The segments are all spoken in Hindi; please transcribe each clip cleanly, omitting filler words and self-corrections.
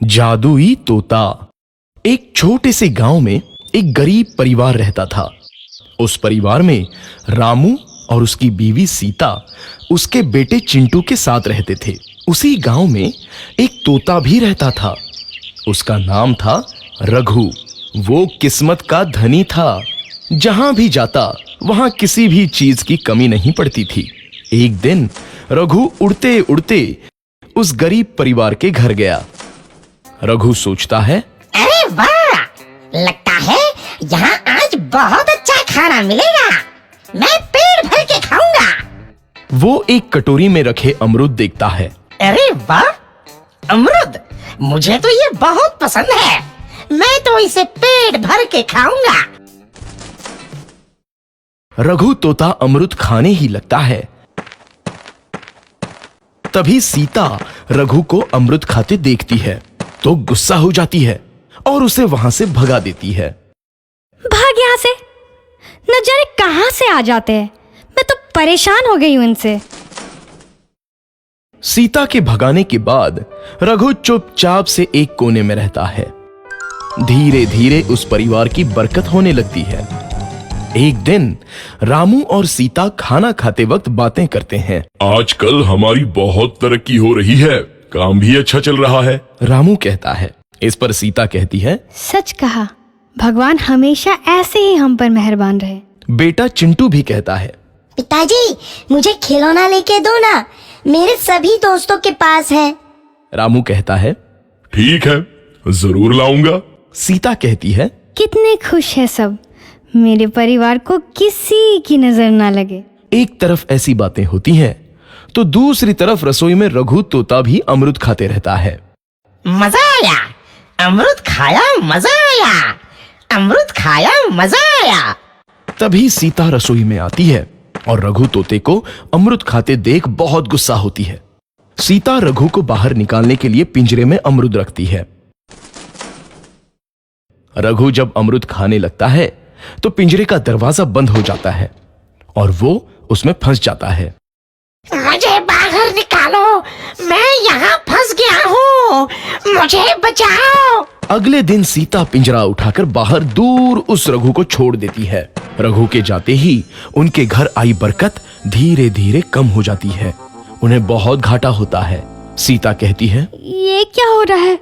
जादुई तोता। एक छोटे से गांव में एक गरीब परिवार रहता था। उस परिवार में रामू और उसकी बीवी सीता उसके बेटे चिंटू के साथ रहते थे। उसी गांव में एक तोता भी रहता था। उसका नाम था रघु। वो किस्मत का धनी था। जहां भी जाता वहां किसी भी चीज की कमी नहीं पड़ती थी। एक दिन रघु उड़ते उड़ते उस गरीब परिवार के घर गया। रघु सोचता है, अरे वाह, लगता है यहाँ आज बहुत अच्छा खाना मिलेगा। मैं पेट भर के खाऊंगा। वो एक कटोरी में रखे अमरूद देखता है। अरे वाह, अमरूद मुझे तो ये बहुत पसंद है। मैं तो इसे पेट भर के खाऊंगा। रघु तोता अमरूद खाने ही लगता है। तभी सीता रघु को अमरूद खाते देखती है तो गुस्सा हो जाती है और उसे वहां से भगा देती है। भाग यहाँ से, न जाने कहां से आ जाते हैं। मैं तो परेशान हो गई हूं इनसे। सीता के भगाने के बाद रघु चुपचाप से एक कोने में रहता है। धीरे धीरे उस परिवार की बरकत होने लगती है। एक दिन रामू और सीता खाना खाते वक्त बातें करते हैं। आजकल हमारी बहुत तरक्की हो रही है, काम भी अच्छा चल रहा है। रामू कहता है। इस पर सीता कहती है, सच कहा, भगवान हमेशा ऐसे ही हम पर मेहरबान रहे। बेटा चिंटू भी कहता है, पिताजी मुझे खिलौना लेके दो ना, मेरे सभी दोस्तों के पास है। रामू कहता है, ठीक है, जरूर लाऊंगा। सीता कहती है, कितने खुश है सब, मेरे परिवार को किसी की नजर ना लगे। एक तरफ ऐसी बातें होती हैं तो दूसरी तरफ रसोई में रघु तोता भी अमरूद खाते रहता है। मजा आया, अमरूद खाया, मजा आया, अमरूद खाया, मजा आया। तभी सीता रसोई में आती है और रघु तोते को अमरूद खाते देख बहुत गुस्सा होती है। सीता रघु को बाहर निकालने के लिए पिंजरे में अमरूद रखती है। रघु जब अमरूद खाने लगता है तो पिंजरे का दरवाजा बंद हो जाता है और वो उसमें फंस जाता है। मुझे बाहर निकालो, मैं यहाँ फंस गया हूँ, मुझे बचाओ। अगले दिन सीता पिंजरा उठाकर बाहर दूर उस रघु को छोड़ देती है। रघु के जाते ही उनके घर आई बरकत धीरे धीरे कम हो जाती है। उन्हें बहुत घाटा होता है। सीता कहती है, ये क्या हो रहा है,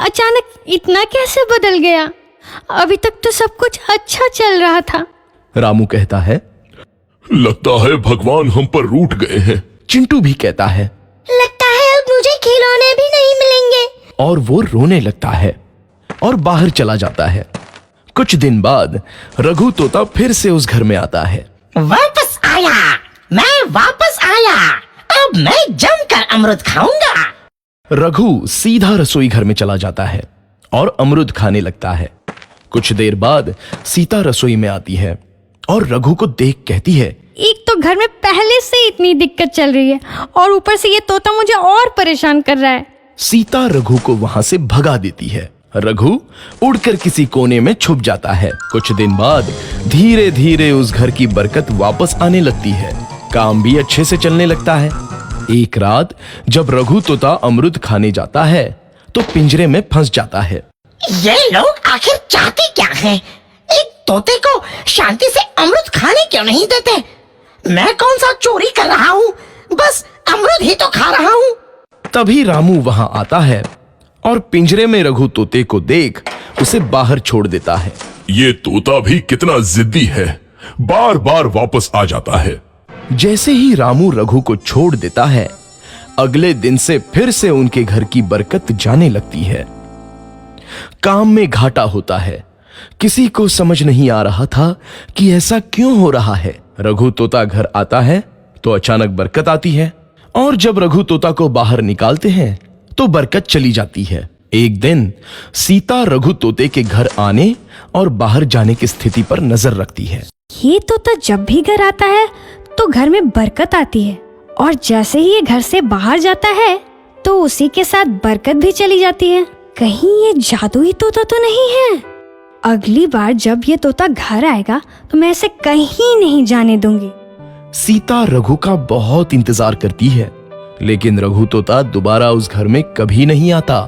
अचानक इतना कैसे बदल गया? अभी तक तो सब कुछ अच्छा चल रहा था। रामू कहता है, लगता है भगवान हम पर रूठ गए हैं। चिंटू भी कहता है, लगता है अब मुझे खिलौने भी नहीं मिलेंगे। और वो रोने लगता है और बाहर चला जाता है। कुछ दिन बाद रघु तोता फिर से उस घर में आता है। वापस आया, मैं वापस आया, अब मैं जमकर अमरूद खाऊंगा। रघु सीधा रसोई घर में चला जाता है और अमरूद खाने लगता है। कुछ देर बाद सीता रसोई में आती है और रघु को देख कहती है, एक तो घर में पहले से इतनी दिक्कत चल रही है और ऊपर से ये तोता मुझे और परेशान कर रहा है। सीता रघु को वहां से भगा देती है। रघु उड़कर किसी कोने में छुप जाता है। कुछ दिन बाद धीरे धीरे उस घर की बरकत वापस आने लगती है। काम भी अच्छे से चलने लगता है। एक रात जब रघु तोता अमरूद खाने जाता है तो पिंजरे में फंस जाता है। ये लोग आखिर चाहते क्या हैं? एक तोते को शांति से अमरूद खाने क्यों नहीं देते? मैं कौन सा चोरी कर रहा हूँ? बस अमरूद ही तो खा रहा हूँ। तभी रामू वहां आता है और पिंजरे में रघु तोते को देख उसे बाहर छोड़ देता है। ये तोता भी कितना जिद्दी है, बार बार वापस आ जाता है। जैसे ही रामू रघु को छोड़ देता है, अगले दिन से फिर से उनके घर की बरकत जाने लगती है। काम में घाटा होता है। किसी को समझ नहीं आ रहा था कि ऐसा क्यों हो रहा है। रघु तोता घर आता है तो अचानक बरकत आती है और जब रघु तोता को बाहर निकालते हैं तो बरकत चली जाती है। एक दिन सीता रघु तोते के घर आने और बाहर जाने की स्थिति पर नजर रखती है। ये तोता जब भी घर आता है तो घर में बरकत आती है और जैसे ही ये घर से बाहर जाता है तो उसी के साथ बरकत भी चली जाती है। कहीं ये जादुई तोता तो नहीं है? अगली बार जब ये तोता घर आएगा तो मैं इसे कहीं नहीं जाने दूंगी। सीता रघु का बहुत इंतजार करती है लेकिन रघु तोता दोबारा उस घर में कभी नहीं आता।